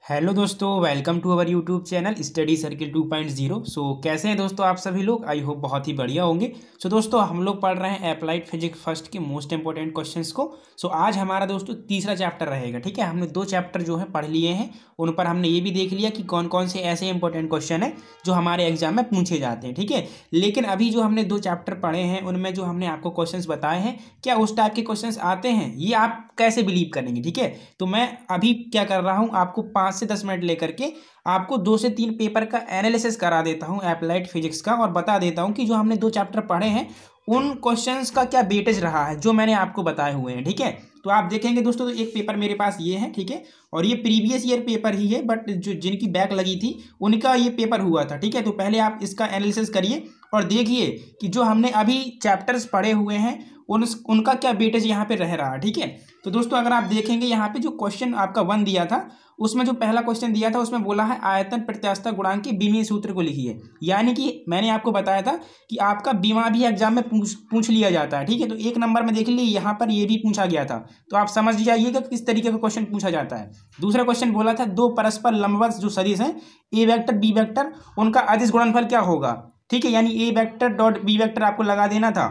Hello दोस्तों, welcome to our YouTube channel study circle 2.0। कैसे हैं दोस्तों आप सभी लोग? आई होप बहुत ही बढ़िया होंगे। दोस्तों हम लोग पढ़ रहे हैं अप्लाइड फिजिक्स फर्स्ट के मोस्ट इंपॉर्टेंट क्वेश्चंस को। आज हमारा दोस्तों तीसरा चैप्टर रहेगा। ठीक है, हमने 2 चैप्टर जो है पढ़ लिए हैं, उन पर हमने ये भी देख लिया कि कौन कौन से ऐसे इंपॉर्टेंट क्वेश्चन हैं जो हमारे एग्जाम में पूछे जाते हैं। ठीक है, लेकिन अभी जो हमने 2 चैप्टर पढ़े हैं उनमें जो हमने आपको क्वेश्चन बताए हैं, क्या उस टाइप के क्वेश्चन आते हैं, ये आप कैसे बिलीव करेंगे? ठीक है, तो मैं अभी क्या कर रहा हूँ, आपको 5 से 10 मिनट लेकर के आपको 2 से 3 पेपर का एनालिसिस करा देता हूँ अप्लाइड फिजिक्स का, और बता देता हूँ कि जो हमने 2 चैप्टर पढ़े हैं उन क्वेश्चंस का क्या वेटेज रहा है जो मैंने आपको बताए हुए हैं। ठीक है, तो आप देखेंगे दोस्तों, तो एक पेपर मेरे पास ये है। ठीक है, और ये प्रीवियस ईयर पेपर ही है, बट जो जिनकी बैक लगी थी उनका ये पेपर हुआ था। ठीक है, तो पहले आप इसका एनालिसिस करिए और देखिए कि जो हमने अभी चैप्टर्स पढ़े हुए हैं उनका क्या वेटेज यहाँ पे रह रहा है। ठीक है, तो दोस्तों अगर आप देखेंगे यहाँ पे जो क्वेश्चन आपका 1 दिया था, उसमें जो पहला क्वेश्चन दिया था उसमें बोला है आयतन प्रत्यास्थता गुणांक के बीमीय सूत्र को लिखिए। यानी कि मैंने आपको बताया था कि आपका बीमा भी एग्जाम में पूछ लिया जाता है। ठीक है, तो 1 नंबर में देख लीजिए यहाँ पर ये भी पूछा गया था, तो आप समझ जाइएगा किस तरीके का क्वेश्चन पूछा जाता है। दूसरा क्वेश्चन बोला था 2 परस्पर लंबवत जो सदिश हैं ए वेक्टर बी वेक्टर, उनका अदिश गुणनफल क्या होगा। ठीक है, यानी ए वेक्टर डॉट बी वेक्टर आपको लगा देना था,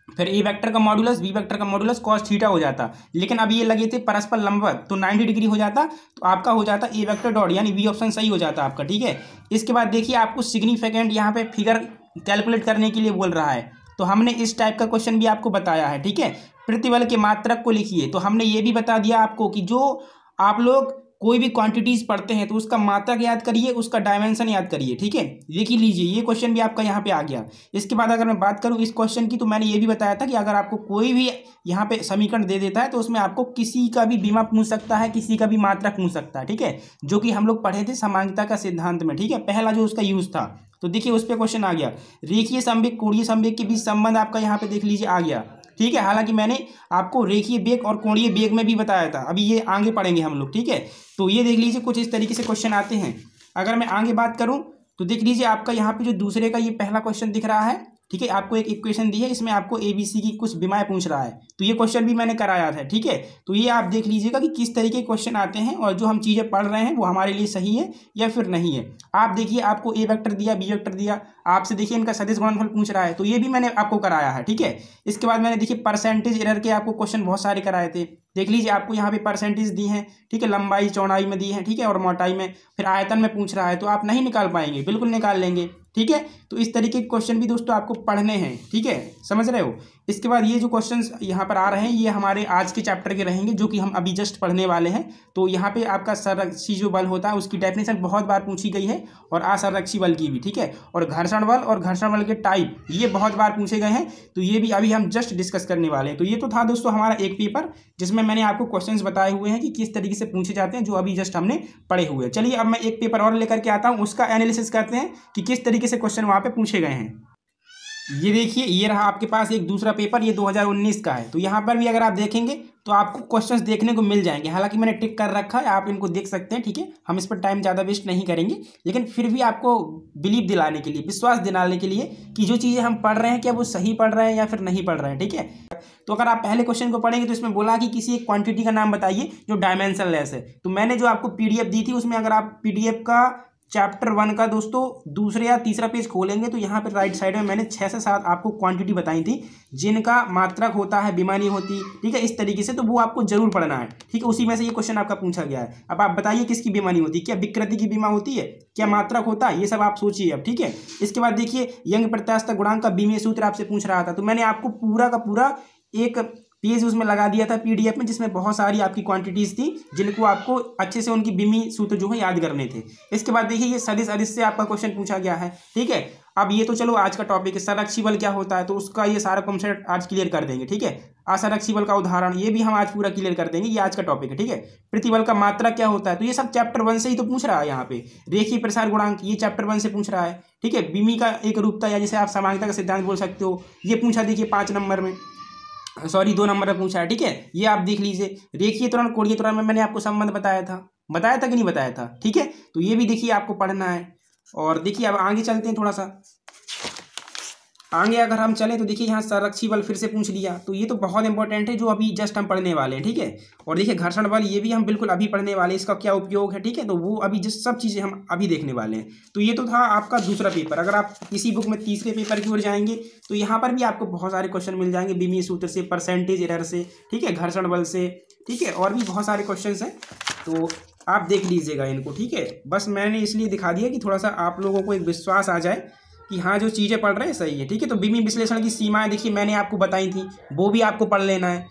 फिर ए वेक्टर का मॉडुलस बी वेक्टर का मॉडुलस कॉस थीटा हो जाता। लेकिन अब ये लगे थे परस्पर लंबवत, तो 90 डिग्री हो जाता, तो आपका हो जाता ए वेक्टर डॉट, यानी बी ऑप्शन सही हो जाता आपका। ठीक है, इसके बाद देखिए आपको सिग्निफिकेंट यहाँ पे फिगर कैलकुलेट करने के लिए बोल रहा है, तो हमने इस टाइप का क्वेश्चन भी आपको बताया है। ठीक है, प्रतिबल के मात्रक को लिखिए, तो हमने ये भी बता दिया आपको कि जो आप लोग कोई भी क्वांटिटीज पढ़ते हैं तो उसका मात्रक याद करिए, उसका डायमेंशन याद करिए। ठीक है, देख ही लीजिए ये क्वेश्चन भी आपका यहाँ पे आ गया। इसके बाद अगर मैं बात करूँ इस क्वेश्चन की, तो मैंने ये भी बताया था कि अगर आपको कोई भी यहाँ पे समीकरण दे देता है तो उसमें आपको किसी का भी बीमा पूछ सकता है, किसी का भी मात्रक पूछ सकता है। ठीक है, जो कि हम लोग पढ़े थे समांगता का सिद्धांत में। ठीक है, पहला जो उसका यूज था, तो देखिए उस पर क्वेश्चन आ गया। रेखीय संवेग कोणीय संवेग के बीच संबंध आपका यहाँ पे देख लीजिए आ गया। ठीक है, हालांकि मैंने आपको रेखीय वेग और कोणीय वेग में भी बताया था, अभी ये आगे पढ़ेंगे हम लोग। ठीक है, तो ये देख लीजिए कुछ इस तरीके से क्वेश्चन आते हैं। अगर मैं आगे बात करूं तो देख लीजिए आपका यहाँ पे जो दूसरे का ये पहला क्वेश्चन दिख रहा है। ठीक है, आपको एक इक्वेशन दी है, इसमें आपको ABC की कुछ विमाएं पूछ रहा है, तो ये क्वेश्चन भी मैंने कराया था। ठीक है, तो ये आप देख लीजिएगा कि किस तरीके के क्वेश्चन आते हैं और जो हम चीज़ें पढ़ रहे हैं वो हमारे लिए सही है या फिर नहीं है। आप देखिए आपको ए वेक्टर दिया, बी वेक्टर दिया, आपसे देखिए इनका सदिश गुणनफल पूछ रहा है, तो ये भी मैंने आपको कराया है। ठीक है, इसके बाद मैंने देखिए परसेंटेज एरर के आपको क्वेश्चन बहुत सारे कराए थे। देख लीजिए आपको यहाँ पे परसेंटेज दी है। ठीक है, लंबाई चौड़ाई में दी है, ठीक है, और मोटाई में, फिर आयतन में पूछ रहा है, तो आप नहीं निकाल पाएंगे, बिल्कुल निकाल लेंगे। ठीक है, तो इस तरीके के क्वेश्चन भी दोस्तों आपको पढ़ने हैं। ठीक है, समझ रहे हो। इसके बाद ये जो क्वेश्चंस यहाँ पर आ रहे हैं ये हमारे आज के चैप्टर के रहेंगे, जो कि हम अभी जस्ट पढ़ने वाले हैं। तो यहाँ पे आपका संरक्षी जो बल होता है उसकी डेफिनेशन बहुत बार पूछी गई है, और असंरक्षी बल की भी। ठीक है, और घर्षण बल और घर्षण बल के टाइप ये बहुत बार पूछे गए हैं, तो ये भी अभी हम जस्ट डिस्कस करने वाले हैं। तो ये तो था दोस्तों हमारा एक पेपर जिसमें मैंने आपको क्वेश्चंस बताए हुए हैं कि किस तरीके से पूछे जाते हैं, जो अभी जस्ट हमने पढ़े हुए हैं। चलिए अब मैं एक पेपर और लेकर के आता हूँ, उसका एनालिसिस करते हैं कि किस तरीके से क्वेश्चन वहाँ पे पूछे गए हैं। ये देखिए ये रहा आपके पास एक दूसरा पेपर, ये 2019 का है। तो यहाँ पर भी अगर आप देखेंगे तो आपको क्वेश्चंस देखने को मिल जाएंगे, हालांकि मैंने टिक कर रखा है, आप इनको देख सकते हैं। ठीक है, हम इस पर टाइम ज़्यादा वेस्ट नहीं करेंगे, लेकिन फिर भी आपको बिलीव दिलाने के लिए, विश्वास दिलाने के लिए कि जो चीज़ें हम पढ़ रहे हैं क्या वो सही पढ़ रहे हैं या फिर नहीं पढ़ रहे हैं। ठीक है, तो अगर आप पहले क्वेश्चन को पढ़ेंगे तो इसमें बोला कि किसी एक क्वांटिटी का नाम बताइए जो डायमेंशन लेस है। तो मैंने जो आपको PDF दी थी उसमें अगर आप PDF का चैप्टर 1 का दोस्तों दूसरे या तीसरा पेज खोलेंगे तो यहाँ पे राइट साइड में मैंने 6 से 7 आपको क्वांटिटी बताई थी जिनका मात्रक होता है, बीमानी होती। ठीक है, इस तरीके से, तो वो आपको जरूर पढ़ना है। ठीक है, उसी में से ये क्वेश्चन आपका पूछा गया है। अब आप बताइए किसकी बीमानी होती है, क्या विकृति की बीमा होती है, क्या मात्रक होता है, ये सब आप सोचिए अब। ठीक है, इसके बाद देखिए यंग प्रत्यास्थता गुणांक का बीमीय सूत्र आपसे पूछ रहा था, तो मैंने आपको पूरा का पूरा एक पेज उसमें लगा दिया था PDF में, जिसमें बहुत सारी आपकी क्वांटिटीज थी जिनको आपको अच्छे से उनकी बीमी सूत्र जो है याद करने थे। इसके बाद देखिए ये सदिश अदिश से आपका क्वेश्चन पूछा गया है। ठीक है, अब ये तो चलो आज का टॉपिक है, संरक्षी बल क्या होता है, तो उसका ये सारा कॉन्सेप्ट आज क्लियर कर देंगे। ठीक है, असंरक्षी बल का उदाहरण ये भी हम आज पूरा क्लियर कर देंगे, ये आज का टॉपिक है। ठीक है, प्रतिबल का मात्रा क्या होता है, तो ये सब चैप्टर 1 से ही तो पूछ रहा है। यहाँ पे रेखीय प्रसार गुणांक ये चैप्टर 1 से पूछ रहा है। ठीक है, बीमी का एक रूपता या जिसे आप समांगता का सिद्धांत बोल सकते हो, ये पूछा देखिए 5 नंबर में, सॉरी 2 नंबर में पूछा है। ठीक है, ये आप देख लीजिए। रेखीय त्वरण कोणीय त्वरण में मैंने आपको संबंध बताया था कि नहीं बताया था। ठीक है, तो ये भी देखिए आपको पढ़ना है। और देखिए अब आगे चलते हैं थोड़ा सा। आगे अगर हम चलें तो देखिए यहाँ संरक्षी बल फिर से पूछ लिया, तो ये तो बहुत इंपॉर्टेंट है जो अभी जस्ट हम पढ़ने वाले हैं, ठीक है। और देखिए घर्षण बल ये भी हम बिल्कुल अभी पढ़ने वाले हैं, इसका क्या उपयोग है, ठीक है। तो वो अभी जस्ट सब चीज़ें हम अभी देखने वाले हैं। तो ये तो था आपका दूसरा पेपर। अगर आप इसी बुक में तीसरे पेपर की ओर जाएंगे तो यहाँ पर भी आपको बहुत सारे क्वेश्चन मिल जाएंगे, बीमीय सूत्र से, परसेंटेज एरर से, ठीक है, घर्षण बल से, ठीक है, और भी बहुत सारे क्वेश्चन हैं। तो आप देख लीजिएगा इनको, ठीक है। बस मैंने इसलिए दिखा दिया कि थोड़ा सा आप लोगों को एक विश्वास आ जाए कि हाँ जो चीज़ें पढ़ रहे हैं सही है, ठीक है। तो बीमी विश्लेषण की सीमाएं देखिए मैंने आपको बताई थी, वो भी आपको पढ़ लेना है,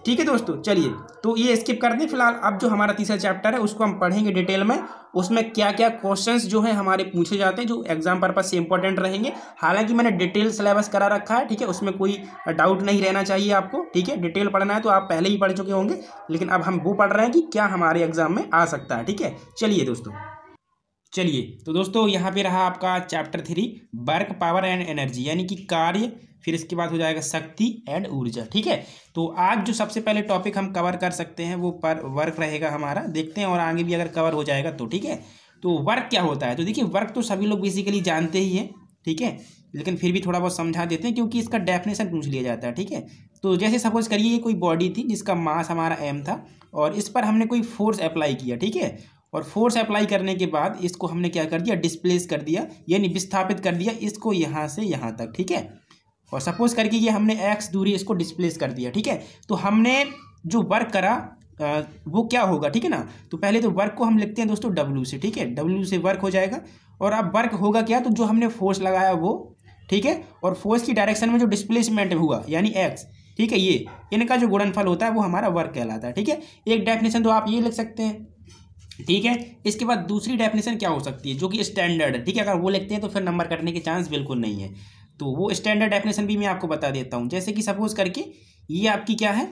ठीक है दोस्तों। चलिए तो ये स्किप कर दें फिलहाल। अब जो हमारा तीसरा चैप्टर है उसको हम पढ़ेंगे डिटेल में, उसमें क्या क्या क्वेश्चंस जो हैं हमारे पूछे जाते हैं जो एग्जाम पर्पज से इंपॉर्टेंट रहेंगे। हालांकि मैंने डिटेल सिलेबस करा रखा है, ठीक है, उसमें कोई डाउट नहीं रहना चाहिए आपको, ठीक है। डिटेल पढ़ना है तो आप पहले ही पढ़ चुके होंगे, लेकिन अब हम वो पढ़ रहे हैं कि क्या हमारे एग्जाम में आ सकता है, ठीक है। चलिए दोस्तों, चलिए तो दोस्तों यहाँ पे रहा आपका chapter 3 work power and energy, यानी कि कार्य, फिर इसके बाद हो जाएगा शक्ति एंड ऊर्जा, ठीक है। तो आज जो सबसे पहले टॉपिक हम कवर कर सकते हैं वो पर वर्क रहेगा हमारा, देखते हैं और आगे भी अगर कवर हो जाएगा तो, ठीक है। तो वर्क क्या होता है, तो देखिए वर्क तो सभी लोग बेसिकली जानते ही हैं, ठीक है, लेकिन फिर भी थोड़ा बहुत समझा देते हैं क्योंकि इसका डेफिनेशन पूछ लिया जाता है, ठीक है। तो जैसे सपोज करिए ये कोई बॉडी थी जिसका मास हमारा m था और इस पर हमने कोई फोर्स अप्लाई किया, ठीक है, और फोर्स अप्लाई करने के बाद इसको हमने क्या कर दिया, डिस्प्लेस कर दिया, यानी विस्थापित कर दिया इसको यहाँ से यहाँ तक, ठीक है। और सपोज करके ये हमने x दूरी इसको डिस्प्लेस कर दिया, ठीक है। तो हमने जो वर्क करा वो क्या होगा, ठीक है ना। तो पहले तो वर्क को हम लिखते हैं दोस्तों W से, ठीक है, W से वर्क हो जाएगा। और अब वर्क होगा क्या, तो जो हमने फोर्स लगाया वो, ठीक है, और फोर्स की डायरेक्शन में जो डिस्प्लेसमेंट हुआ यानी x, ठीक है, ये इनका जो गुणनफल होता है वो हमारा वर्क कहलाता है, ठीक है। एक डेफिनेशन तो आप ये लिख सकते हैं, ठीक है। इसके बाद दूसरी डेफिनेशन क्या हो सकती है जो कि स्टैंडर्ड है, ठीक है, अगर वो लिखते हैं तो फिर नंबर कटने के चांस बिल्कुल नहीं है। तो वो स्टैंडर्ड डेफिनेशन भी मैं आपको बता देता हूँ। जैसे कि सपोज करके ये आपकी क्या है,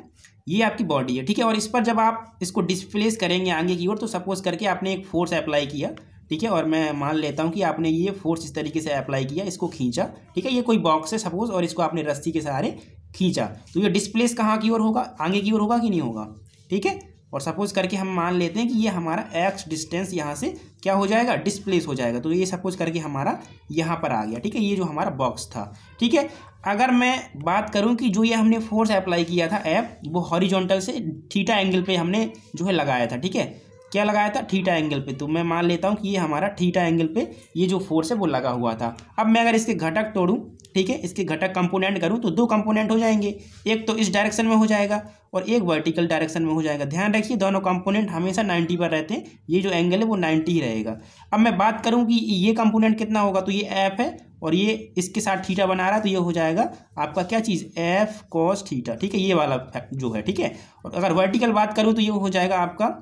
ये आपकी बॉडी है, ठीक है, और इस पर जब आप इसको डिस्प्लेस करेंगे आगे की ओर, तो सपोज करके आपने एक फोर्स अप्लाई किया, ठीक है, और मैं मान लेता हूँ कि आपने ये फोर्स इस तरीके से अप्लाई किया, इसको खींचा, ठीक है, ये कोई बॉक्स है सपोज, और इसको आपने रस्सी के सहारे खींचा, तो ये डिस्प्लेस कहाँ की ओर होगा, आगे की ओर होगा कि नहीं होगा, ठीक है। और सपोज करके हम मान लेते हैं कि ये हमारा x डिस्टेंस यहाँ से क्या हो जाएगा, डिस्प्लेस हो जाएगा, तो ये सपोज करके हमारा यहाँ पर आ गया, ठीक है, ये जो हमारा बॉक्स था, ठीक है। अगर मैं बात करूँ कि जो ये हमने फोर्स अप्लाई किया था वो हॉरिजॉन्टल से थीटा एंगल पे हमने जो है लगाया था, ठीक है, क्या लगाया था, थीटा एंगल पे। तो मैं मान लेता हूँ कि ये हमारा थीटा एंगल पे ये जो फोर्स है वो लगा हुआ था। अब मैं अगर इसके घटक तोड़ूँ, ठीक है, इसके घटक कंपोनेंट करूँ तो दो कंपोनेंट हो जाएंगे, एक तो इस डायरेक्शन में हो जाएगा और एक वर्टिकल डायरेक्शन में हो जाएगा। ध्यान रखिए दोनों कंपोनेंट हमेशा 90 पर रहते हैं, ये जो एंगल है वो 90 ही रहेगा। अब मैं बात करूँ कि ये कंपोनेंट कितना होगा, तो ये एफ है और ये इसके साथ थीटा बना रहा है, तो ये हो जाएगा आपका क्या चीज़, एफ कॉस थीटा, ठीक है, ये वाला जो है, ठीक है। और अगर वर्टिकल बात करूँ तो ये हो जाएगा आपका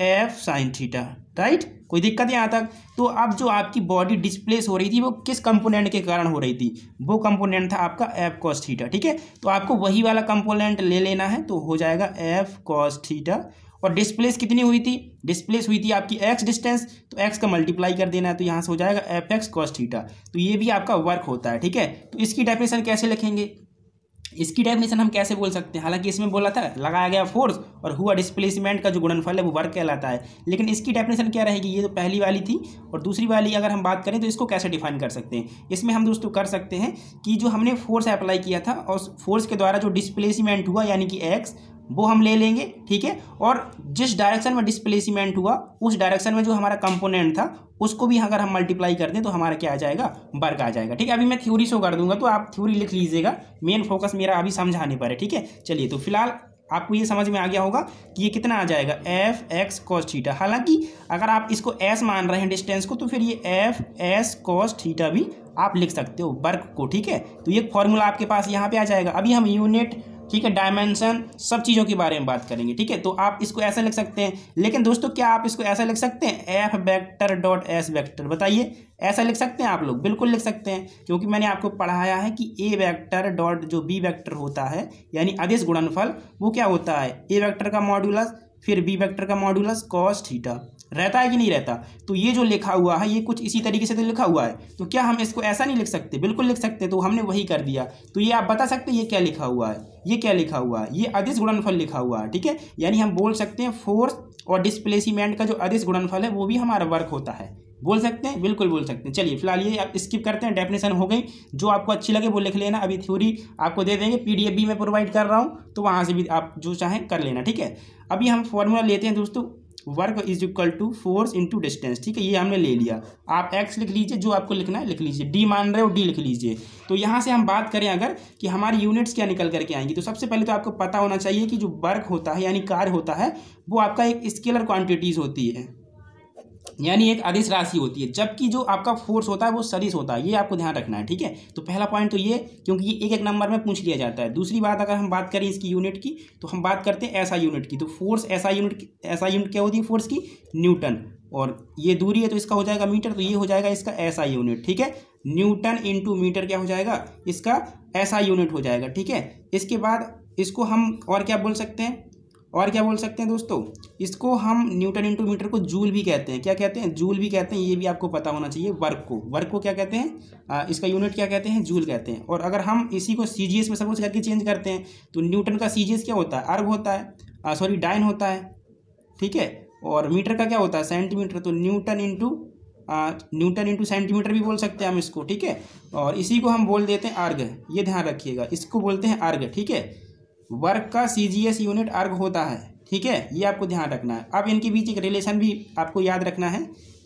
एफ साइन थीटा, राइट। कोई दिक्कत यहाँ तक। तो अब जो आपकी बॉडी डिस्प्लेस हो रही थी वो किस कंपोनेंट के कारण हो रही थी, वो कंपोनेंट था आपका एफ कॉस थीटा, ठीक है। तो आपको वही वाला कंपोनेंट ले लेना है, तो हो जाएगा एफ कॉस थीटा। और डिस्प्लेस कितनी हुई थी, डिस्प्लेस हुई थी आपकी एक्स डिस्टेंस, तो एक्स का मल्टीप्लाई कर देना है, तो यहाँ से हो जाएगा एफ एक्स कॉस थीटा। तो ये भी आपका वर्क होता है, ठीक है। तो इसकी डेफिनेशन कैसे लिखेंगे, इसकी डेफिनेशन हम कैसे बोल सकते हैं, हालांकि इसमें बोला था लगाया गया फोर्स और हुआ डिस्प्लेसमेंट का जो गुणनफल है वो वर्क कहलाता है, लेकिन इसकी डेफिनेशन क्या रहेगी, ये तो पहली वाली थी। और दूसरी वाली अगर हम बात करें तो इसको कैसे डिफाइन कर सकते हैं, इसमें हम दोस्तों कर सकते हैं कि जो हमने फोर्स अप्लाई किया था और फोर्स के द्वारा जो डिस्प्लेसमेंट हुआ यानी कि एक्स, वो हम ले लेंगे, ठीक है। और जिस डायरेक्शन में डिस्प्लेसमेंट हुआ उस डायरेक्शन में जो हमारा कंपोनेंट था उसको भी अगर हम मल्टीप्लाई कर दें तो हमारा क्या आ जाएगा, वर्क आ जाएगा, ठीक है। अभी मैं थ्योरी शो कर दूंगा तो आप थ्योरी लिख लीजिएगा, मेन फोकस मेरा अभी समझाने पर है, ठीक है। चलिए तो फिलहाल आपको ये समझ में आ गया होगा कि ये कितना आ जाएगा, एफ एक्स कॉस थीटा। हालांकि अगर आप इसको एस मान रहे हैं डिस्टेंस को, तो फिर ये एफ एस कॉस थीटा भी आप लिख सकते हो वर्क को, ठीक है। तो ये फॉर्मूला आपके पास यहाँ पे आ जाएगा। अभी हम यूनिट, ठीक है, डायमेंशन, सब चीज़ों के बारे में बात करेंगे, ठीक है। तो आप इसको ऐसा लिख सकते हैं, लेकिन दोस्तों क्या आप इसको ऐसा लिख सकते हैं, F vector dot S vector, बताइए ऐसा लिख सकते हैं आप लोग, बिल्कुल लिख सकते हैं, क्योंकि मैंने आपको पढ़ाया है कि ए वेक्टर डॉट जो बी वेक्टर होता है यानी अदिश गुणनफल, वो क्या होता है, ए वेक्टर का मॉड्यूलस फिर बी वेक्टर का मॉड्यूलस कॉस थीटा, रहता है कि नहीं रहता। तो ये जो लिखा हुआ है ये कुछ इसी तरीके से तो लिखा हुआ है, तो क्या हम इसको ऐसा नहीं लिख सकते, बिल्कुल लिख सकते, तो हमने वही कर दिया। तो ये आप बता सकते हैं ये क्या लिखा हुआ है, ये क्या लिखा हुआ है, ये अदिश गुणनफल लिखा हुआ है, ठीक है। यानी हम बोल सकते हैं फोर्स और डिस्प्लेसमेंट का जो अदिश गुणनफल है वो भी हमारा वर्क होता है, बोल सकते हैं, बिल्कुल बोल सकते हैं। चलिए फिलहाल ये आप स्किप करते हैं, डेफिनेशन हो गई, जो आपको अच्छी लगे वो लिख लेना। अभी थ्योरी आपको दे देंगे, पीडीएफ भी मैं प्रोवाइड कर रहा हूँ, तो वहाँ से भी आप जो चाहें कर लेना, ठीक है। अभी हम फॉर्मूला लेते हैं दोस्तों, work is equal to force into distance, ठीक है, ये हमने ले लिया। आप एक्स लिख लीजिए, जो आपको लिखना है लिख लीजिए, डी मान रहे हो डी लिख लीजिए। तो यहाँ से हम बात करें अगर कि हमारी यूनिट्स क्या निकल करके आएंगी, तो सबसे पहले तो आपको पता होना चाहिए कि जो वर्क होता है यानी कार्य होता है वो आपका एक स्केलर क्वांटिटीज होती है, यानी एक अदिश राशि होती है, जबकि जो आपका फोर्स होता है वो सदिश होता है। ये आपको ध्यान रखना है, ठीक है। तो पहला पॉइंट तो ये, क्योंकि ये एक एक नंबर में पूछ लिया जाता है। दूसरी बात, अगर हम बात करें इसकी यूनिट की, तो हम बात करते हैं ऐसा यूनिट की। तो फोर्स ऐसा यूनिट क्या होती है फोर्स की, न्यूटन, और ये दूरी है तो इसका हो जाएगा मीटर, तो ये हो जाएगा इसका ऐसा यूनिट, ठीक है। न्यूटन इंटू मीटर क्या हो जाएगा, इसका ऐसा यूनिट हो जाएगा, ठीक है। इसके बाद इसको हम और क्या बोल सकते हैं, और क्या बोल सकते हैं दोस्तों, इसको हम न्यूटन इंटू मीटर को जूल भी कहते हैं। क्या कहते हैं, जूल भी कहते हैं, ये भी आपको पता होना चाहिए। वर्क को क्या कहते हैं, इसका यूनिट क्या कहते हैं, जूल कहते हैं। और अगर हम इसी को सीजीएस में सपोज करके चेंज करते हैं, तो न्यूटन का सीजीएस क्या होता है, अर्ग होता है, सॉरी डाइन होता है, ठीक है। और मीटर का क्या होता है, सेंटीमीटर, तो न्यूटन इंटू सेंटीमीटर भी बोल सकते हैं हम इसको, ठीक है। और इसी को हम बोल देते हैं अर्ग, ये ध्यान रखिएगा, इसको बोलते हैं अर्ग, ठीक है। वर्क का सीजीएस यूनिट अर्ग होता है, ठीक है, ये आपको ध्यान रखना है। अब इनके बीच एक रिलेशन भी आपको याद रखना है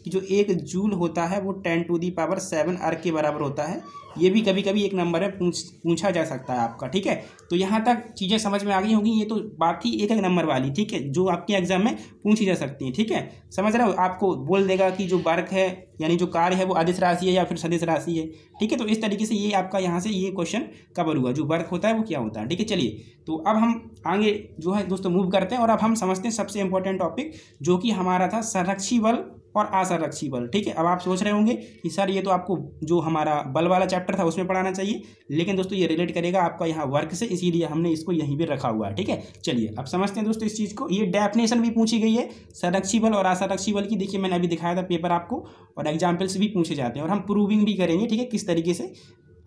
कि जो एक जूल होता है वो 10⁻⁷ अर्ग के बराबर होता है। ये भी कभी कभी एक नंबर में पूछा जा सकता है आपका, ठीक है। तो यहाँ तक चीज़ें समझ में आ गई होंगी। ये तो बात थी एक एक नंबर वाली, ठीक है, जो आपके एग्जाम में पूछी जा सकती है, ठीक है। समझ रहे हो, आपको बोल देगा कि जो वर्क है यानी जो कार्य है वो अदिश राशि है या फिर सदिश राशि है, ठीक है। तो इस तरीके से ये आपका यहाँ से ये क्वेश्चन कवर हुआ, जो वर्क होता है वो क्या होता है, ठीक है। चलिए, तो अब हम आगे जो है दोस्तों मूव करते हैं, और अब हम समझते हैं सबसे इंपॉर्टेंट टॉपिक, जो कि हमारा था संरक्षी बल और असंरक्षी बल, ठीक है। अब आप सोच रहे होंगे कि सर ये तो आपको जो हमारा बल वाला चैप्टर था उसमें पढ़ाना चाहिए, लेकिन दोस्तों ये रिलेट करेगा आपका यहाँ वर्क से, इसीलिए हमने इसको यहीं पे रखा हुआ है, ठीक है। चलिए अब समझते हैं दोस्तों इस चीज़ को। ये डेफिनेशन भी पूछी गई है संरक्षी बल और असंरक्षी बल की, देखिए मैंने अभी दिखाया था पेपर आपको, और एग्जाम्पल्स भी पूछे जाते हैं, और हम प्रूविंग भी करेंगे, ठीक है, किस तरीके से।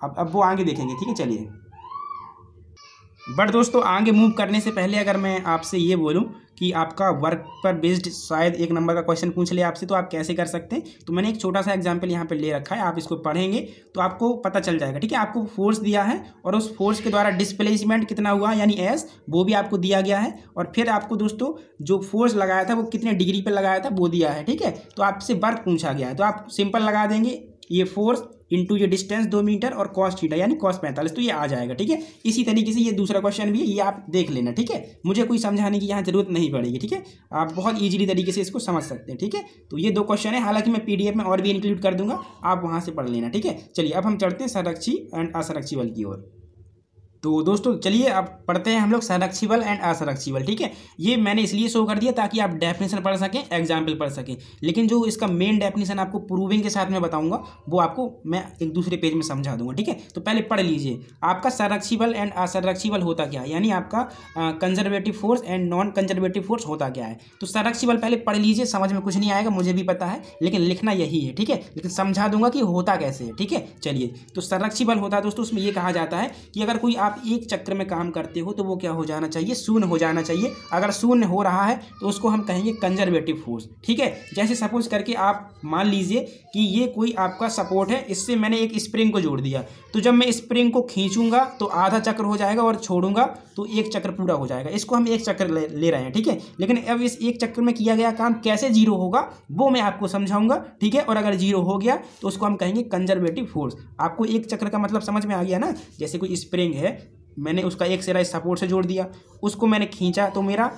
अब वो आगे देखेंगे, ठीक है। चलिए, बट दोस्तों आगे मूव करने से पहले अगर मैं आपसे ये बोलूं कि आपका वर्क पर बेस्ड शायद एक नंबर का क्वेश्चन पूछ ले आपसे, तो आप कैसे कर सकते हैं, तो मैंने एक छोटा सा एग्जांपल यहाँ पे ले रखा है, आप इसको पढ़ेंगे तो आपको पता चल जाएगा, ठीक है। आपको फोर्स दिया है और उस फोर्स के द्वारा डिस्प्लेसमेंट कितना हुआ यानी एस, वो भी आपको दिया गया है, और फिर आपको दोस्तों जो फोर्स लगाया था वो कितने डिग्री पर लगाया था वो दिया है, ठीक है। तो आपसे वर्क पूछा गया है, तो आप सिंपल लगा देंगे ये फोर्स इंटू ये डिस्टेंस 2 मीटर और कॉस थीटा यानी कॉस 45, तो ये आ जाएगा, ठीक है। इसी तरीके से ये दूसरा क्वेश्चन भी है, ये आप देख लेना, ठीक है। मुझे कोई समझाने की यहाँ जरूरत नहीं पड़ेगी, ठीक है, आप बहुत ईजिली तरीके से इसको समझ सकते हैं, ठीक है। तो ये 2 क्वेश्चन है, हालांकि मैं पीडीएफ में और भी इंक्लूड कर दूंगा, आप वहाँ से पढ़ लेना, ठीक है। चलिए अब हम चढ़ते हैं संरक्षी एंड असंरक्षी बल की ओर। तो दोस्तों चलिए अब पढ़ते हैं हम लोग संरक्षी बल एंड असंरक्षी बल, ठीक है। ये मैंने इसलिए शो कर दिया ताकि आप डेफिनेशन पढ़ सकें, एग्जाम्पल पढ़ सकें, लेकिन जो इसका मेन डेफिनेशन आपको प्रूविंग के साथ में बताऊंगा वो आपको मैं एक दूसरे पेज में समझा दूंगा, ठीक है। तो पहले पढ़ लीजिए, आपका संरक्षी बल एंड असंरक्षी बल होता क्या है, यानी आपका conservative force and non conservative force होता क्या है। तो संरक्षी बल पहले पढ़ लीजिए, समझ में कुछ नहीं आएगा, मुझे भी पता है, लेकिन लिखना यही है, ठीक है, लेकिन समझा दूंगा कि होता कैसे है, ठीक है। चलिए, तो संरक्षी बल होता है दोस्तों, उसमें ये कहा जाता है कि अगर कोई आप एक चक्र में काम करते हो तो वो क्या हो जाना चाहिए, शून्य हो जाना चाहिए। अगर शून्य हो रहा है तो उसको हम कहेंगे कंजर्वेटिव फोर्स, ठीक है। जैसे सपोज करके आप मान लीजिए कि ये कोई आपका सपोर्ट है, इससे मैंने एक स्प्रिंग को जोड़ दिया, तो जब मैं स्प्रिंग को खींचूंगा तो आधा चक्र हो जाएगा और छोड़ूंगा तो एक चक्र पूरा हो जाएगा। इसको हम एक चक्र ले रहे हैं, ठीक है। लेकिन अब इस एक चक्र में किया गया काम कैसे जीरो होगा वो मैं आपको समझाऊंगा, ठीक है। और अगर जीरो हो गया तो उसको हम कहेंगे कंजर्वेटिव फोर्स। आपको एक चक्र का मतलब समझ में आ गया ना। जैसे कोई स्प्रिंग है, मैंने उसका एक सिरा इस सपोर्ट से जोड़ दिया, उसको मैंने खींचा तो मेरा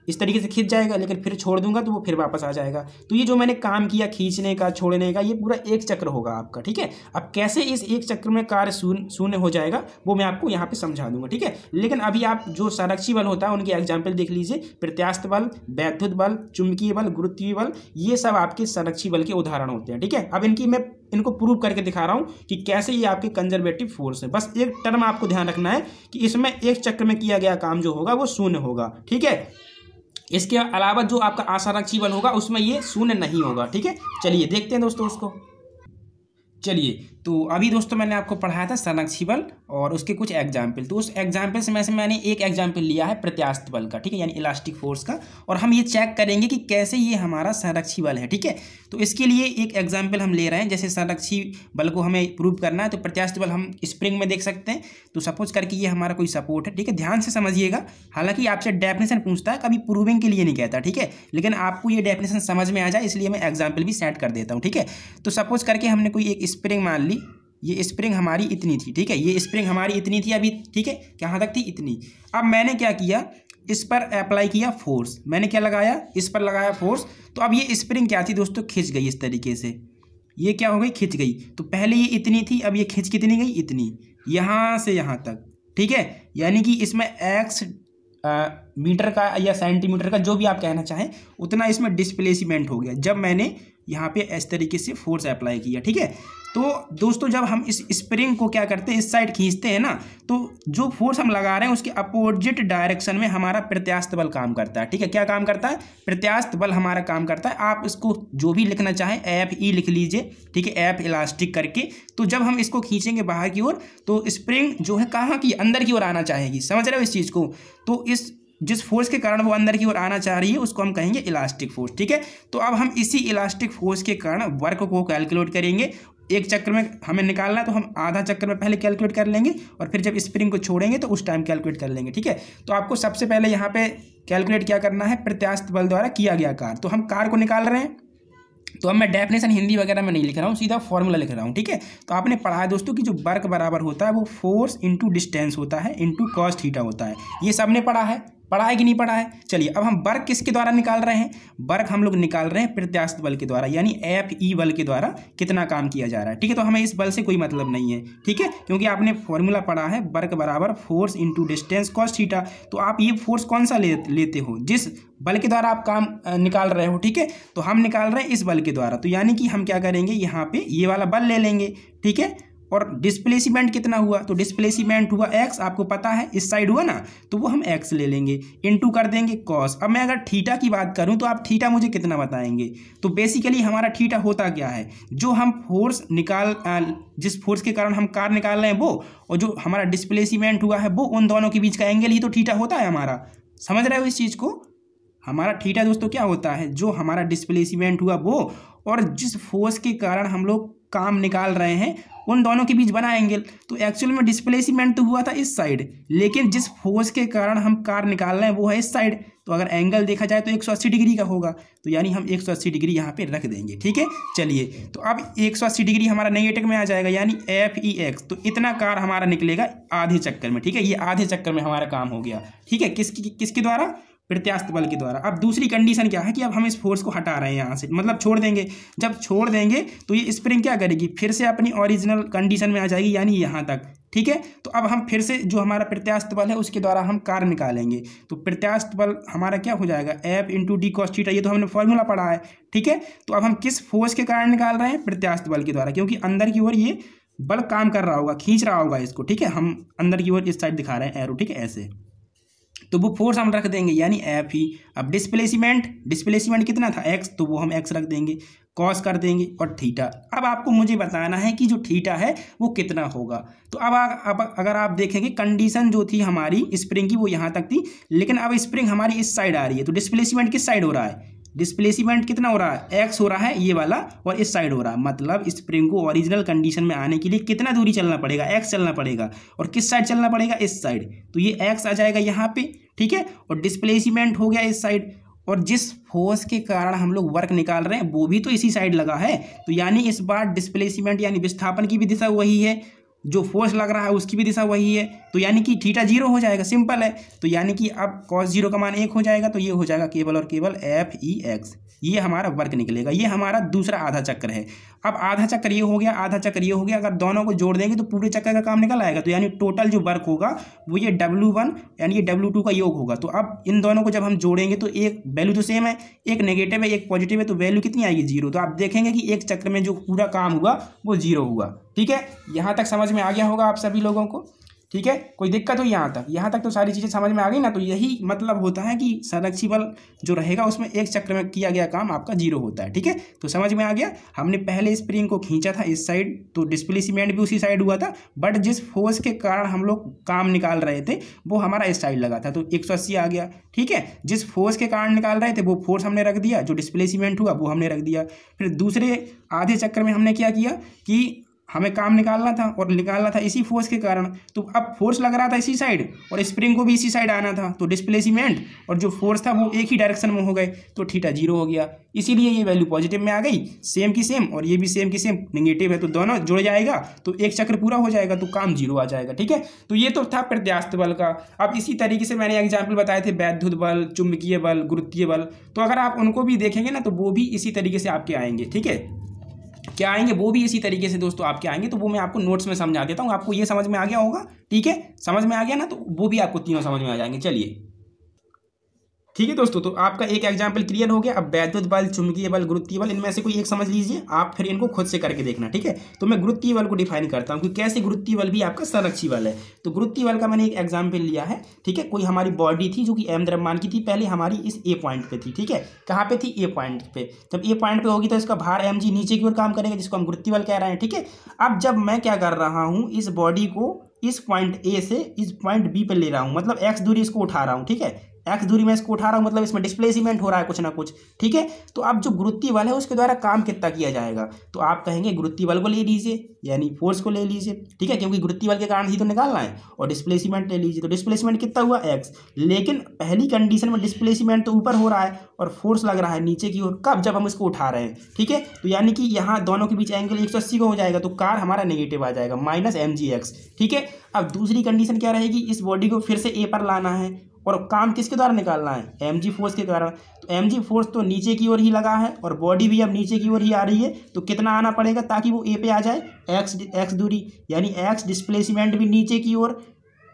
इस तरीके से खींच जाएगा, लेकिन फिर छोड़ दूंगा तो वो फिर वापस आ जाएगा। तो ये जो मैंने काम किया खींचने का छोड़ने का, ये पूरा एक चक्र होगा आपका, ठीक है। अब कैसे इस एक चक्र में कार्य शून्य हो जाएगा वो मैं आपको यहाँ पे समझा दूंगा, ठीक है। लेकिन अभी आप जो संरक्षी बल होता है उनके एग्जाम्पल देख लीजिए, प्रत्यास्थ बल, वैद्युत बल, चुंबकीय बल, गुरुत्वीय बल, ये सब आपके संरक्षी बल के उदाहरण होते हैं, ठीक है। अब मैं इनको प्रूव करके दिखा रहा हूं कि कैसे ये आपके कंजर्वेटिव फोर्स है। बस एक टर्म आपको ध्यान रखना है कि इसमें एक चक्र में किया गया काम जो होगा वो शून्य होगा, ठीक है। इसके अलावा जो आपका असंरक्षी बल होगा उसमें ये शून्य नहीं होगा, ठीक है। चलिए देखते हैं दोस्तों उसको। चलिए, तो अभी दोस्तों मैंने आपको पढ़ाया था संरक्षी बल और उसके कुछ एग्जाम्पल। तो उस एग्जाम्पल से मैंने एक एग्जाम्पल लिया है प्रत्यास्थ बल का, ठीक है, यानी इलास्टिक फोर्स का। और हम ये चेक करेंगे कि कैसे ये हमारा संरक्षी बल है, ठीक है। तो इसके लिए एक एग्जाम्पल हम ले रहे हैं, जैसे संरक्षी बल को हमें प्रूव करना है तो प्रत्यास्थ बल हम स्प्रिंग में देख सकते हैं। तो सपोज करके ये हमारा कोई सपोर्ट है, ठीक है, ध्यान से समझिएगा। हालांकि आपसे डेफिनेशन पूछता है, कभी प्रूविंग के लिए नहीं कहता, ठीक है, लेकिन आपको ये डेफिनेशन समझ में आ जाए इसलिए मैं एग्जाम्पल भी सेट कर देता हूँ, ठीक है। तो सपोज करके हमने कोई एक स्प्रिंग मान ली, ये स्प्रिंग हमारी इतनी थी, ठीक है, ये स्प्रिंग हमारी इतनी थी अभी, ठीक है, कहाँ तक थी, इतनी। अब मैंने क्या किया, इस पर अप्लाई किया फोर्स, मैंने क्या लगाया, इस पर लगाया फोर्स। तो अब ये स्प्रिंग क्या थी दोस्तों, खिंच गई इस तरीके से, ये क्या हो गई, खिंच गई। तो पहले ये इतनी थी, अब ये खिंच कितनी गई, इतनी, यहाँ से यहाँ तक, ठीक है। यानी कि इसमें एक्स मीटर का या सेंटीमीटर का जो भी आप कहना चाहें उतना इसमें डिस्प्लेसमेंट हो गया जब मैंने यहाँ पे इस तरीके से फोर्स अप्लाई किया, ठीक है। तो दोस्तों जब हम इस स्प्रिंग को क्या करते हैं, इस साइड खींचते हैं ना, तो जो फोर्स हम लगा रहे हैं उसके अपोजिट डायरेक्शन में हमारा प्रत्यास्थ बल काम करता है, ठीक है। क्या काम करता है, प्रत्यास्थ बल हमारा काम करता है। आप इसको जो भी लिखना चाहें एफ ई लिख लीजिए, ठीक है, एफ इलास्टिक करके। तो जब हम इसको खींचेंगे बाहर की ओर तो स्प्रिंग जो है कहाँ की, अंदर की ओर आना चाहेगी, समझ रहे हो इस चीज़ को। तो जिस फोर्स के कारण वो अंदर की ओर आना चाह रही है उसको हम कहेंगे इलास्टिक फोर्स, ठीक है। तो अब हम इसी इलास्टिक फोर्स के कारण वर्क को कैलकुलेट करेंगे। एक चक्कर में हमें निकालना है तो हम आधा चक्कर में पहले कैलकुलेट कर लेंगे और फिर जब स्प्रिंग को छोड़ेंगे तो उस टाइम कैलकुलेट कर लेंगे, ठीक है। तो आपको सबसे पहले यहाँ पे कैलकुलेट क्या करना है, प्रत्यास्थ बल द्वारा किया गया कार्य। तो हम कार्य को निकाल रहे हैं, तो अब मैं डेफिनेशन हिंदी वगैरह में नहीं लिख रहा हूँ, सीधा फॉर्मूला लिख रहा हूँ, ठीक है। तो आपने पढ़ा है दोस्तों कि जो वर्क बराबर होता है वो फोर्स इंटू डिस्टेंस होता है इंटू कॉस थीटा होता है। ये सबने पढ़ा है कि नहीं पढ़ा है। चलिए अब हम वर्क किसके द्वारा निकाल रहे हैं, वर्क हम लोग निकाल रहे हैं प्रत्यास्थ बल के द्वारा, यानी एफ ई बल के द्वारा कितना काम किया जा रहा है, ठीक है। तो हमें इस बल से कोई मतलब नहीं है, ठीक है, क्योंकि आपने फॉर्मूला पढ़ा है वर्क बराबर force into distance cos theta. तो आप ये फोर्स कौन सा लेते हो, जिस बल के द्वारा आप काम निकाल रहे हो, ठीक है। तो हम निकाल रहे हैं इस बल के द्वारा, तो यानी कि हम क्या करेंगे, यहाँ पे ये वाला बल ले लेंगे, ठीक है। और डिस्प्लेसमेंट कितना हुआ, तो डिस्प्लेसमेंट हुआ एक्स, आपको पता है इस साइड हुआ ना, तो वो हम एक्स ले लेंगे, इनटू कर देंगे कॉस। अब मैं अगर थीटा की बात करूं तो आप थीटा मुझे कितना बताएंगे। तो बेसिकली हमारा थीटा होता क्या है, जो हम फोर्स जिस फोर्स के कारण हम कार्य निकाल रहे हैं वो, और जो हमारा डिस्प्लेसमेंट हुआ है वो, उन दोनों के बीच का एंगल ही तो थीटा होता है हमारा। समझ रहे हो इस चीज़ को। हमारा थीटा दोस्तों क्या होता है, जो हमारा डिस्प्लेसमेंट हुआ वो और जिस फोर्स के कारण हम लोग काम निकाल रहे हैं उन दोनों के बीच बना एंगल। तो एक्चुअल में डिस्प्लेसमेंट तो हुआ था इस साइड, लेकिन जिस फोर्स के कारण हम कार्य निकाल रहे हैं वो है इस साइड। तो अगर एंगल देखा जाए तो 180 डिग्री का होगा, तो यानी हम 180 डिग्री यहाँ पे रख देंगे, ठीक है। चलिए तो अब 180 डिग्री हमारा नेगेटिव में आ जाएगा, यानी एफ ई एक्स। तो इतना कार्य हमारा निकलेगा आधे चक्कर में, ठीक है। ये आधे चक्कर में हमारा काम हो गया, ठीक है, किसके द्वारा, प्रत्यास्थ बल के द्वारा। अब दूसरी कंडीशन क्या है कि अब हम इस फोर्स को हटा रहे हैं यहाँ से, मतलब छोड़ देंगे। जब छोड़ देंगे तो ये स्प्रिंग क्या करेगी, फिर से अपनी ओरिजिनल कंडीशन में आ जाएगी, यानी यहाँ तक, ठीक है। तो अब हम फिर से जो हमारा प्रत्यास्थ बल है उसके द्वारा हम कार्य निकालेंगे। तो प्रत्यास्थ बल हमारा क्या हो जाएगा, F into D cos theta, ये तो हमने फॉर्मूला पढ़ा है, ठीक है। तो अब हम किस फोर्स के कारण निकाल रहे हैं, प्रत्यास्थ बल के द्वारा, क्योंकि अंदर की ओर ये बल काम कर रहा होगा, खींच रहा होगा इसको, ठीक है। हम अंदर की ओर इस साइड दिखा रहे हैं एरो, ठीक है, ऐसे। तो वो फोर्स हम रख देंगे, यानी एफ ही। अब डिस्प्लेसमेंट कितना था, एक्स, तो वो हम एक्स रख देंगे, कॉस कर देंगे और थीटा। अब आपको मुझे बताना है कि जो थीटा है वो कितना होगा। तो अब अगर आप देखेंगे कंडीशन जो थी हमारी स्प्रिंग की वो यहाँ तक थी, लेकिन अब स्प्रिंग हमारी इस साइड आ रही है, तो डिस्प्लेसमेंट किस साइड हो रहा है, डिस्प्लेसमेंट कितना हो रहा है, एक्स हो रहा है ये वाला, और इस साइड हो रहा है। मतलब स्प्रिंग को ओरिजिनल कंडीशन में आने के लिए कितना दूरी चलना पड़ेगा, एक्स चलना पड़ेगा, और किस साइड चलना पड़ेगा, इस साइड। तो ये एक्स आ जाएगा यहाँ पे, ठीक है, और डिस्प्लेसमेंट हो गया इस साइड, और जिस फोर्स के कारण हम लोग वर्क निकाल रहे हैं वो भी तो इसी साइड लगा है। तो यानी इस बार डिस्प्लेसमेंट यानी विस्थापन की भी दिशा वही है, जो फोर्स लग रहा है उसकी भी दिशा वही है। तो यानी कि थीटा 0 हो जाएगा, सिंपल है। तो यानी कि अब cos 0 का मान 1 हो जाएगा, तो ये हो जाएगा केवल और केवल एफ ई एक्स। ये हमारा वर्क निकलेगा। ये हमारा दूसरा आधा चक्कर है। अब आधा चक्कर ये हो गया, आधा चक्कर ये हो गया। अगर दोनों को जोड़ देंगे तो पूरे चक्कर का काम निकल आएगा। तो यानी टोटल जो वर्क होगा वो ये W1 यानी ये W2 का योग होगा। तो अब इन दोनों को जब हम जोड़ेंगे तो एक वैल्यू तो सेम है, एक नेगेटिव है एक पॉजिटिव है, तो वैल्यू कितनी आएगी 0। तो आप देखेंगे कि एक चक्कर में जो पूरा काम हुआ वो 0 हुआ। ठीक है, यहाँ तक समझ में आ गया होगा आप सभी लोगों को। ठीक है, कोई दिक्कत हुई यहाँ तक तो सारी चीज़ें समझ में आ गई ना। तो यही मतलब होता है कि संरक्षी बल जो रहेगा उसमें एक चक्र में किया गया काम आपका जीरो होता है। ठीक है, तो समझ में आ गया। हमने पहले स्प्रिंग को खींचा था इस साइड, तो डिस्प्लेसमेंट भी उसी साइड हुआ था, बट जिस फोर्स के कारण हम लोग काम निकाल रहे थे वो हमारा इस साइड लगा था, तो 180 आ गया। ठीक है, जिस फोर्स के कारण निकाल रहे थे वो फोर्स हमने रख दिया, जो डिस्प्लेसमेंट हुआ वो हमने रख दिया। फिर दूसरे आधे चक्कर में हमने क्या किया कि हमें काम निकालना था और निकालना था इसी फोर्स के कारण, तो अब फोर्स लग रहा था इसी साइड और स्प्रिंग को भी इसी साइड आना था, तो डिस्प्लेसमेंट और जो फोर्स था वो एक ही डायरेक्शन में हो गए, तो थीटा जीरो हो गया। इसीलिए ये वैल्यू पॉजिटिव में आ गई, सेम की सेम, और ये भी सेम की सेम नेगेटिव है, तो दोनों जुड़ जाएगा तो एक चक्र पूरा हो जाएगा, तो काम जीरो आ जाएगा। ठीक है, तो ये तो था प्रत्यास्थ बल का। अब इसी तरीके से मैंने एग्जाम्पल बताए थे वैद्युत बल, चुंबकीय बल, गुरुत्वीय बल, तो अगर आप उनको भी देखेंगे ना तो वो भी इसी तरीके से आपके आएंगे। ठीक है, क्या आएंगे, वो भी इसी तरीके से दोस्तों आपके आएंगे, तो वो मैं आपको नोट्स में समझा देता हूँ। आपको ये समझ में आ गया होगा। ठीक है, समझ में आ गया ना, तो वो भी आपको तीनों समझ में आ जाएंगे। चलिए ठीक है दोस्तों, तो आपका एक एग्जाम्पल क्लियर हो गया। अब वैद्युत बल, चुंबकीय बल, गुरुत्वीय बल, इनमें से कोई एक समझ लीजिए, आप फिर इनको खुद से करके देखना। ठीक है, तो मैं गुरुत्वीय बल को डिफाइन करता हूँ कि कैसे गुरुत्वीय बल भी आपका संरक्षी बल है। तो गुरुत्वीय बल का मैंने एक एग्जाम्पल लिया है। ठीक है, कोई हमारी बॉडी थी जो कि m द्रव्यमान की थी, पहले हमारी इस ए पॉइंट पे थी। ठीक है, कहाँ पे थी, ए पॉइंट पे। जब ए पॉइंट पे होगी तो इसका भार mg नीचे की ओर काम करेगा, जिसको हम गुरुत्वीय बल कह रहे हैं। ठीक है, अब जब मैं क्या कर रहा हूँ, इस बॉडी को इस पॉइंट ए से इस पॉइंट बी पे ले रहा हूँ, मतलब x दूरी इसको उठा रहा हूँ। ठीक है, x दूरी में इसको उठा रहा हूँ, मतलब इसमें डिस्प्लेसमेंट हो रहा है कुछ ना कुछ। ठीक है, तो अब जो गुरुत्वीय बल है उसके द्वारा काम कितना किया जाएगा, तो आप कहेंगे गुरुत्वीय बल को ले लीजिए, यानी फोर्स को ले लीजिए। ठीक है, क्योंकि गुरुत्वीय बल के कारण ही तो निकालना है, और डिस्प्लेसमेंट ले लीजिए, तो डिस्प्लेसमेंट कितना हुआ x। लेकिन पहली कंडीशन में डिस्प्लेसमेंट तो ऊपर हो रहा है और फोर्स लग रहा है नीचे की ओर, कब, जब हम इसको उठा रहे हैं। ठीक है, तो यानी कि यहाँ दोनों के बीच एंगल 180 का हो जाएगा, तो कार हमारा नेगेटिव आ जाएगा, माइनस mgx। ठीक है, अब दूसरी कंडीशन क्या रहेगी, इस बॉडी को फिर से ए पर लाना है और काम किसके द्वारा निकालना है, mg फोर्स के कारण। तो mg फोर्स तो नीचे की ओर ही लगा है और बॉडी भी अब नीचे की ओर ही आ रही है, तो कितना आना पड़ेगा ताकि वो ए पे आ जाए, x दूरी, यानी x डिस्प्लेसमेंट भी नीचे की ओर,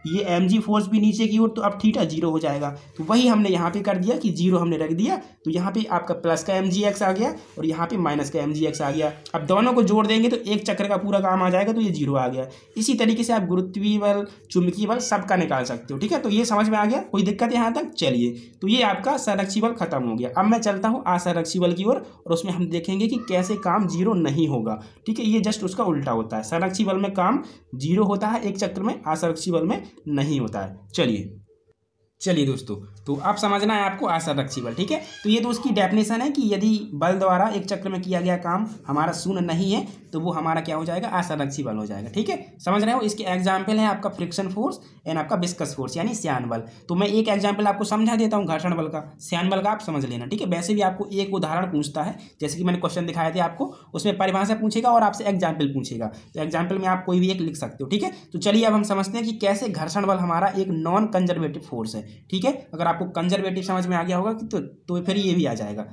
ये mg फोर्स भी नीचे की ओर, तो अब थीटा जीरो हो जाएगा। तो वही हमने यहाँ पे कर दिया कि जीरो हमने रख दिया, तो यहाँ पे आपका प्लस का mgx आ गया और यहाँ पे माइनस का mgx आ गया। अब दोनों को जोड़ देंगे तो एक चक्र का पूरा काम आ जाएगा, तो ये जीरो आ गया। इसी तरीके से आप गुरुत्वीय बल, चुंबकीय बल सबका निकाल सकते हो। ठीक है, तो ये समझ में आ गया, कोई दिक्कत है यहाँ तक। चलिए, तो ये आपका संरक्षी बल खत्म हो गया। अब मैं चलता हूँ असंरक्षी बल की ओर और उसमें हम देखेंगे कि कैसे काम जीरो नहीं होगा। ठीक है, ये जस्ट उसका उल्टा होता है, संरक्षी बल में काम जीरो होता है एक चक्र में, असंरक्षी बल में नहीं होता है। चलिए दोस्तों, तो अब समझना है आपको असंरक्षी बल। ठीक है, तो ये तो उसकी डेफिनेशन है कि यदि बल द्वारा एक चक्र में किया गया काम हमारा शून्य नहीं है तो वो हमारा क्या हो जाएगा, असंरक्षी बल हो जाएगा। ठीक है, समझ रहे हो। इसके एग्जाम्पल है आपका फ्रिक्शन फोर्स एंड आपका विस्कस फोर्स, यानी श्यान बल। तो मैं एक एग्जाम्पल आपको समझा देता हूँ घर्षण बल का, श्यान बल का आप समझ लेना। ठीक है, वैसे भी आपको एक उदाहरण पूछता है, जैसे कि मैंने क्वेश्चन दिखाए थे आपको, उसमें परिभाषा पूछेगा और आपसे एग्जाम्पल पूछेगा, तो एग्जाम्पल में आप कोई भी एक लिख सकते हो। ठीक है, तो चलिए अब हम समझते हैं कि कैसे घर्षण बल हमारा एक नॉन कंजर्वेटिव फोर्स है। ठीक है, अगर आपको कंजर्वेटिव समझ में आ गया होगा तो फिर ये भी आ जाएगा।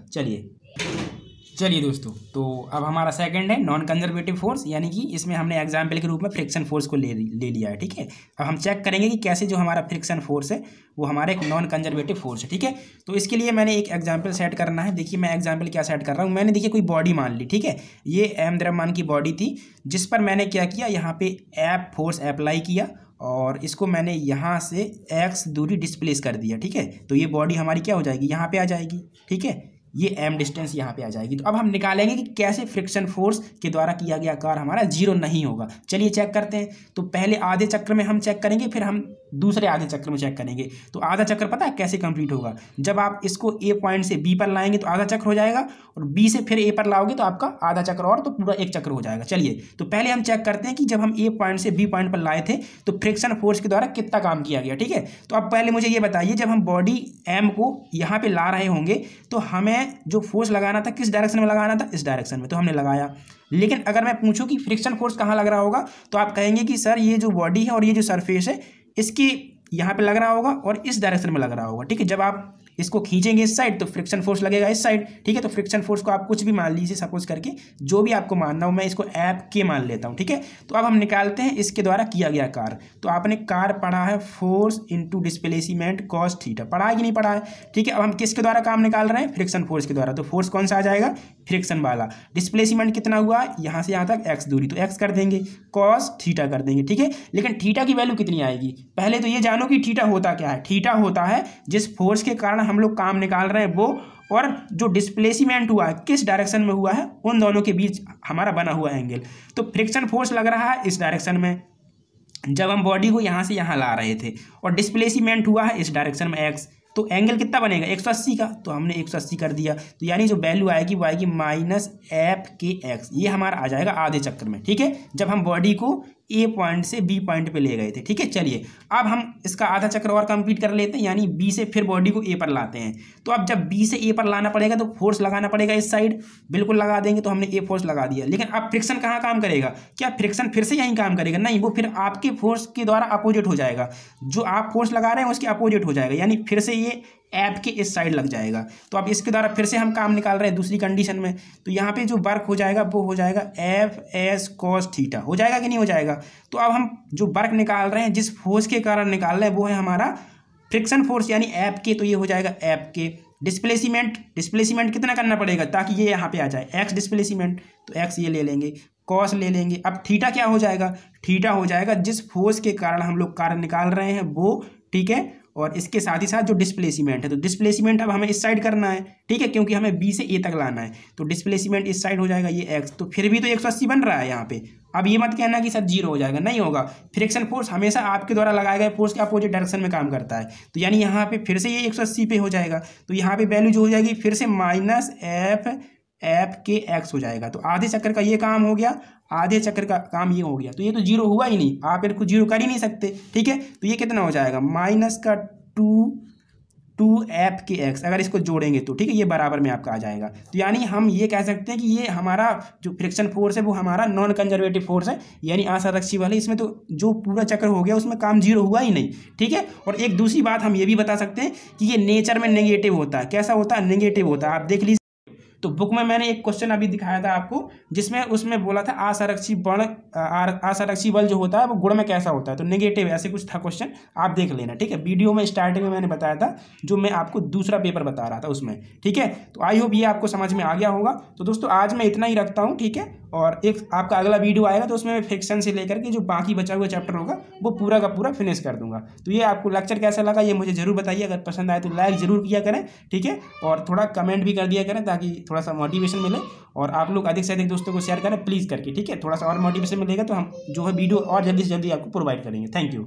चलिए दोस्तों, तो अब हमारा सेकंड है नॉन कंजर्वेटिव फोर्स, यानी कि इसमें हमने एग्जाम्पल के रूप में फ्रिक्शन फोर्स को ले लिया है। ठीक है, अब हम चेक करेंगे कि कैसे जो हमारा फ्रिक्शन फोर्स है वो हमारा एक नॉन कंजर्वेटिव फोर्स है। ठीक है, तो इसके लिए मैंने एक एग्जाम्पल सेट करना है। देखिए मैं एग्जाम्पल क्या सेट कर रहा हूँ, मैंने देखिए कोई बॉडी मान ली। ठीक है, ये m द्रव्यमान की बॉडी थी, जिस पर मैंने क्या किया, यहाँ पे F फोर्स अप्लाई किया और इसको मैंने यहाँ से x दूरी डिस्प्लेस कर दिया। ठीक है, तो ये बॉडी हमारी क्या हो जाएगी, यहाँ पे आ जाएगी। ठीक है, ये m डिस्टेंस यहाँ पे आ जाएगी। तो अब हम निकालेंगे कि कैसे फ्रिक्शन फोर्स के द्वारा किया गया कार्य हमारा जीरो नहीं होगा। चलिए चेक करते हैं। तो पहले आधे चक्र में हम चेक करेंगे, फिर हम दूसरे आधे चक्र में चेक करेंगे। तो आधा चक्र पता है कैसे कंप्लीट होगा, जब आप इसको ए पॉइंट से बी पर लाएंगे तो आधा चक्र हो जाएगा, और बी से फिर ए पर लाओगे तो आपका आधा चक्र और, तो पूरा एक चक्र हो जाएगा। चलिए, तो पहले हम चेक करते हैं कि जब हम ए पॉइंट से बी पॉइंट पर लाए थे तो फ्रिक्शन फोर्स के द्वारा कितना काम किया गया। ठीक है, तो अब पहले मुझे ये बताइए, जब हम बॉडी एम को यहाँ पे ला रहे होंगे तो हमें जो फोर्स लगाना था किस डायरेक्शन में लगाना था, इस डायरेक्शन में, तो हमने लगाया। लेकिन अगर मैं पूछूं कि फ्रिक्शन फोर्स कहाँ लग रहा होगा, तो आप कहेंगे कि सर ये जो बॉडी है और ये जो सरफेस है इसकी यहाँ पे लग रहा होगा और इस डायरेक्शन में लग रहा होगा। ठीक है, जब आप इसको खींचेंगे इस साइड तो फ्रिक्शन फोर्स लगेगा इस साइड। ठीक है, तो फ्रिक्शन फोर्स को आप कुछ भी मान लीजिए, सपोज करके जो भी आपको मानना हो, मैं इसको एफ के मान लेता हूँ। ठीक है, तो अब हम निकालते हैं इसके द्वारा किया गया कार्य। तो आपने कार्य पढ़ा है force into displacement cos theta, पढ़ा है कि नहीं पढ़ा है। ठीक है, अब हम किसके द्वारा काम निकाल रहे हैं, फ्रिक्शन फोर्स के द्वारा। तो फोर्स कौन सा आ जाएगा, फ्रिक्शन वाला। डिस्प्लेसमेंट कितना हुआ यहाँ से यहाँ तक x दूरी, तो x कर देंगे, cos थीटा कर देंगे, ठीक है। लेकिन थीटा की वैल्यू कितनी आएगी, पहले तो ये जानो कि थीटा होता क्या है। थीटा होता है जिस फोर्स के कारण हम लोग काम निकाल रहे हैं वो, और जो डिस्प्लेसमेंट हुआ है किस डायरेक्शन में हुआ है, उन दोनों के बीच हमारा बना हुआ एंगल। तो फ्रिक्शन फोर्स लग रहा है इस डायरेक्शन में जब हम बॉडी को यहाँ से यहाँ ला रहे थे, और डिस्प्लेसमेंट हुआ है इस डायरेक्शन में x, तो एंगल कितना बनेगा 180 का, तो हमने 180 कर दिया। तो यानी जो वैल्यू आएगी वो आएगी -f(k(x), ये हमारा आ जाएगा आधे चक्कर में, ठीक है, जब हम बॉडी को ए पॉइंट से बी पॉइंट पे ले गए थे, ठीक है। चलिए अब हम इसका आधा चक्र और कंप्लीट कर लेते हैं, यानी बी से फिर बॉडी को ए पर लाते हैं। तो अब जब बी से ए पर लाना पड़ेगा तो फोर्स लगाना पड़ेगा इस साइड, बिल्कुल लगा देंगे, तो हमने ए फोर्स लगा दिया। लेकिन अब फ्रिक्शन कहाँ काम करेगा, क्या फ्रिक्शन फिर से यहीं काम करेगा, नहीं, वो फिर आपके फोर्स के द्वारा अपोजिट हो जाएगा, जो आप फोर्स लगा रहे हैं उसके अपोजिट हो जाएगा, यानी फिर से ये ऐप के इस साइड लग जाएगा। तो अब इसके द्वारा फिर से हम काम निकाल रहे हैं दूसरी कंडीशन में, तो यहाँ पे जो वर्क हो जाएगा वो हो जाएगा F(s cos थीटा), हो जाएगा कि नहीं हो जाएगा। तो अब हम जो वर्क निकाल रहे हैं जिस फोर्स के कारण निकाल रहे हैं वो है हमारा फ्रिक्शन फोर्स, यानी ऐप के, तो ये हो जाएगा ऐप के। डिस्प्लेसमेंट कितना करना पड़ेगा ताकि ये यहाँ पे आ जाए, x डिस्प्लेसमेंट, तो x ये ले लेंगे, cos ले लेंगे। अब थीटा क्या हो जाएगा, थीटा हो जाएगा जिस फोर्स के कारण हम लोग कार्य निकाल रहे हैं वो, ठीक है, और इसके साथ ही साथ जो डिस्प्लेसमेंट है, तो डिस्प्लेसमेंट अब हमें इस साइड करना है, ठीक है, क्योंकि हमें बी से ए तक लाना है, तो डिस्प्लेसमेंट इस साइड हो जाएगा ये x, तो फिर भी तो 180 बन रहा है यहाँ पे। अब ये मत कहना कि सर 0 हो जाएगा, नहीं होगा, फ्रिक्शन फोर्स हमेशा आपके द्वारा लगाए गए फोर्स के अपोजिट डायरेक्शन में काम करता है, तो यानी यहाँ पे फिर से ये 180 पे हो जाएगा, तो यहाँ पे वैल्यू जो हो जाएगी फिर से -f(k(x) हो जाएगा। तो आधे चक्कर का ये काम हो गया, आधे चक्कर का काम ये हो गया, तो ये तो 0 हुआ ही नहीं, आप इनको 0 कर ही नहीं सकते, ठीक है। तो ये कितना हो जाएगा -2f(k(x), अगर इसको जोड़ेंगे तो, ठीक है, ये बराबर में आपका आ जाएगा। तो यानी हम ये कह सकते हैं कि ये हमारा जो फ्रिक्शन फोर्स है वो हमारा नॉन कंजर्वेटिव फोर्स है, यानी असंरक्षी वाले, इसमें तो जो पूरा चक्कर हो गया उसमें काम 0 हुआ ही नहीं, ठीक है। और एक दूसरी बात हम ये भी बता सकते हैं कि ये नेचर में नेगेटिव होता है, कैसा होता है, नेगेटिव होता है, आप देख लीजिए। तो बुक में मैंने एक क्वेश्चन अभी दिखाया था आपको, जिसमें उसमें बोला था असंरक्षी बल जो होता है वो गुण में कैसा होता है, तो नेगेटिव, ऐसे कुछ था क्वेश्चन, आप देख लेना, ठीक है। वीडियो में स्टार्टिंग में मैंने बताया था, जो मैं आपको दूसरा पेपर बता रहा था उसमें, ठीक है। तो आई होप ये आपको समझ में आ गया होगा। तो दोस्तों आज मैं इतना ही रखता हूँ, ठीक है, और एक आपका अगला वीडियो आएगा तो उसमें मैं फ्रिक्शन से लेकर के जो बाकी बचा हुआ चैप्टर होगा वो पूरा का पूरा फिनिश कर दूंगा। तो ये आपको लेक्चर कैसा लगा ये मुझे जरूर बताइए, अगर पसंद आए तो लाइक जरूर किया करें, ठीक है, और थोड़ा कमेंट भी कर दिया करें ताकि थोड़ा सा मोटिवेशन मिले, और आप लोग अधिक से अधिक दोस्तों को शेयर करें प्लीज़ करके, ठीक है, थोड़ा सा और मोटिवेशन मिलेगा तो हम जो है वीडियो और जल्दी से जल्दी आपको प्रोवाइड करेंगे। Thank you.